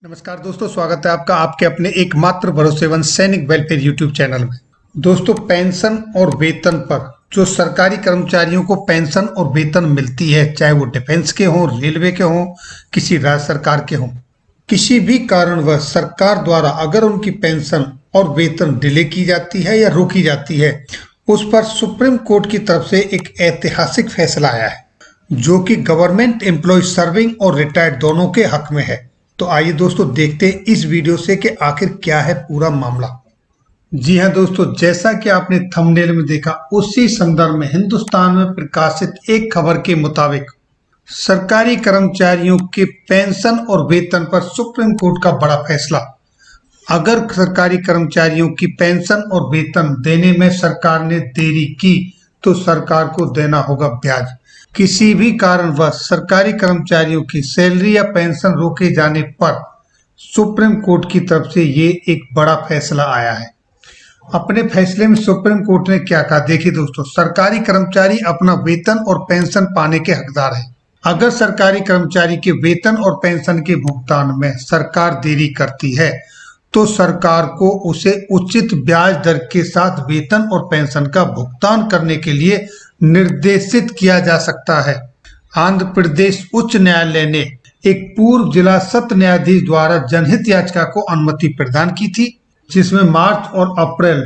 नमस्कार दोस्तों, स्वागत है आपका आपके अपने एकमात्र भरोसेमंद सैनिक वेलफेयर यूट्यूब चैनल में। दोस्तों, पेंशन और वेतन पर जो सरकारी कर्मचारियों को पेंशन और वेतन मिलती है, चाहे वो डिफेंस के हों, रेलवे के हों, किसी राज्य सरकार के हों, किसी भी कारणवश सरकार द्वारा अगर उनकी पेंशन और वेतन डिले की जाती है या रोकी जाती है, उस पर सुप्रीम कोर्ट की तरफ से एक ऐतिहासिक फैसला आया है जो कि गवर्नमेंट एम्प्लॉय सर्विंग और रिटायर्ड दोनों के हक में है। तो आइए दोस्तों देखते हैं इस वीडियो से कि आखिर क्या है पूरा मामला। जी हां दोस्तों, जैसा कि आपने थंबनेल में देखा, उसी संदर्भ में हिंदुस्तान में प्रकाशित एक खबर के मुताबिक सरकारी कर्मचारियों के पेंशन और वेतन पर सुप्रीम कोर्ट का बड़ा फैसला। अगर सरकारी कर्मचारियों की पेंशन और वेतन देने में सरकार ने देरी की तो सरकार को देना होगा ब्याज। किसी भी कारणवश सरकारी कर्मचारियों की सैलरी या पेंशन रोके जाने पर सुप्रीम कोर्ट की तरफ से ये एक बड़ा फैसला आया है। अपने फैसले में सुप्रीम कोर्ट ने क्या कहा, देखिए दोस्तों, सरकारी कर्मचारी अपना वेतन और पेंशन पाने के हकदार हैं। अगर सरकारी कर्मचारी के वेतन और पेंशन के भुगतान में सरकार देरी करती है तो सरकार को उसे उचित ब्याज दर के साथ वेतन और पेंशन का भुगतान करने के लिए निर्देशित किया जा सकता है। आंध्र प्रदेश उच्च न्यायालय ने एक पूर्व जिला सत्र न्यायाधीश द्वारा जनहित याचिका को अनुमति प्रदान की थी, जिसमें मार्च और अप्रैल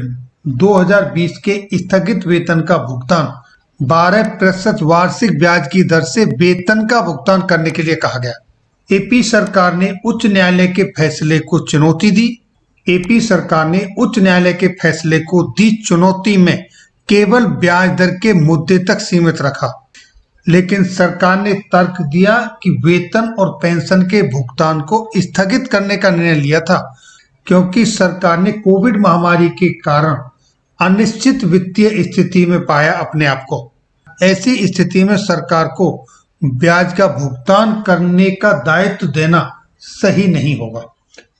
2020 के स्थगित वेतन का भुगतान 12% वार्षिक ब्याज की दर से वेतन का भुगतान करने के लिए कहा गया। एपी सरकार ने उच्च न्यायालय के फैसले को चुनौती दी। एपी सरकार ने उच्च न्यायालय के फैसले को दी चुनौती में केवल ब्याज दर के मुद्दे तक सीमित रखा, लेकिन सरकार ने तर्क दिया कि वेतन और पेंशन के भुगतान को स्थगित करने का निर्णय लिया था क्योंकि सरकार ने कोविड महामारी के कारण अनिश्चित वित्तीय स्थिति में पाया अपने आप को। ऐसी स्थिति में सरकार को ब्याज का भुगतान करने का दायित्व देना सही नहीं होगा,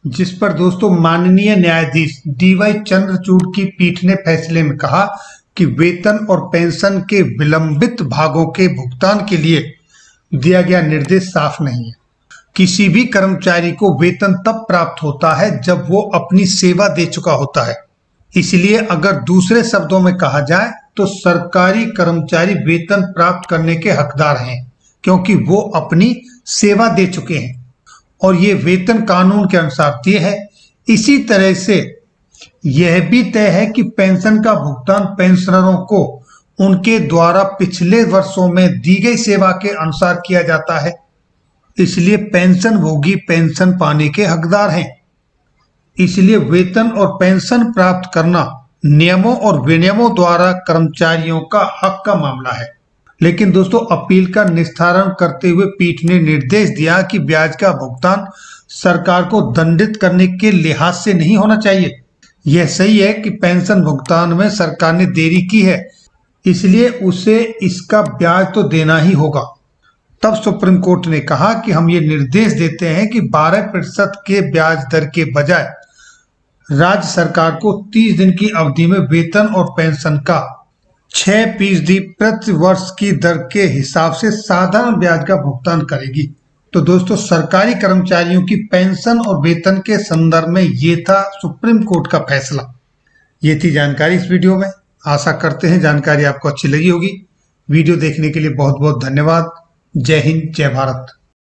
जिस पर दोस्तों माननीय न्यायाधीश डीवाई चंद्रचूड़ की पीठ ने फैसले में कहा कि वेतन और पेंशन के विलंबित भागों के भुगतान के लिए दिया गया निर्देश साफ नहीं है। किसी भी कर्मचारी को वेतन तब प्राप्त होता है जब वो अपनी सेवा दे चुका होता है। इसलिए अगर दूसरे शब्दों में कहा जाए तो सरकारी कर्मचारी वेतन प्राप्त करने के हकदार हैं क्योंकि वो अपनी सेवा दे चुके हैं और ये वेतन कानून के अनुसार तय है। इसी तरह से यह भी तय है कि पेंशन का भुगतान पेंशनरों को उनके द्वारा पिछले वर्षों में दी गई सेवा के अनुसार किया जाता है। इसलिए पेंशन भोगी पेंशन पाने के हकदार हैं। इसलिए वेतन और पेंशन प्राप्त करना नियमों और विनियमों द्वारा कर्मचारियों का हक का मामला है। लेकिन दोस्तों, अपील का निस्तारण करते हुए पीठ ने निर्देश दिया कि ब्याज का भुगतान सरकार को दंडित करने के लिहाज से नहीं होना चाहिए। यह सही है कि पेंशन भुगतान में सरकार ने देरी की है, इसलिए उसे इसका ब्याज तो देना ही होगा। तब सुप्रीम कोर्ट ने कहा कि हम ये निर्देश देते हैं कि 12% के ब्याज दर के बजाय राज्य सरकार को 30 दिन की अवधि में वेतन और पेंशन का 6% प्रति वर्ष की दर के हिसाब से साधारण ब्याज का भुगतान करेगी। तो दोस्तों, सरकारी कर्मचारियों की पेंशन और वेतन के संदर्भ में ये था सुप्रीम कोर्ट का फैसला। ये थी जानकारी इस वीडियो में। आशा करते हैं जानकारी आपको अच्छी लगी होगी। वीडियो देखने के लिए बहुत बहुत धन्यवाद। जय हिंद, जय भारत।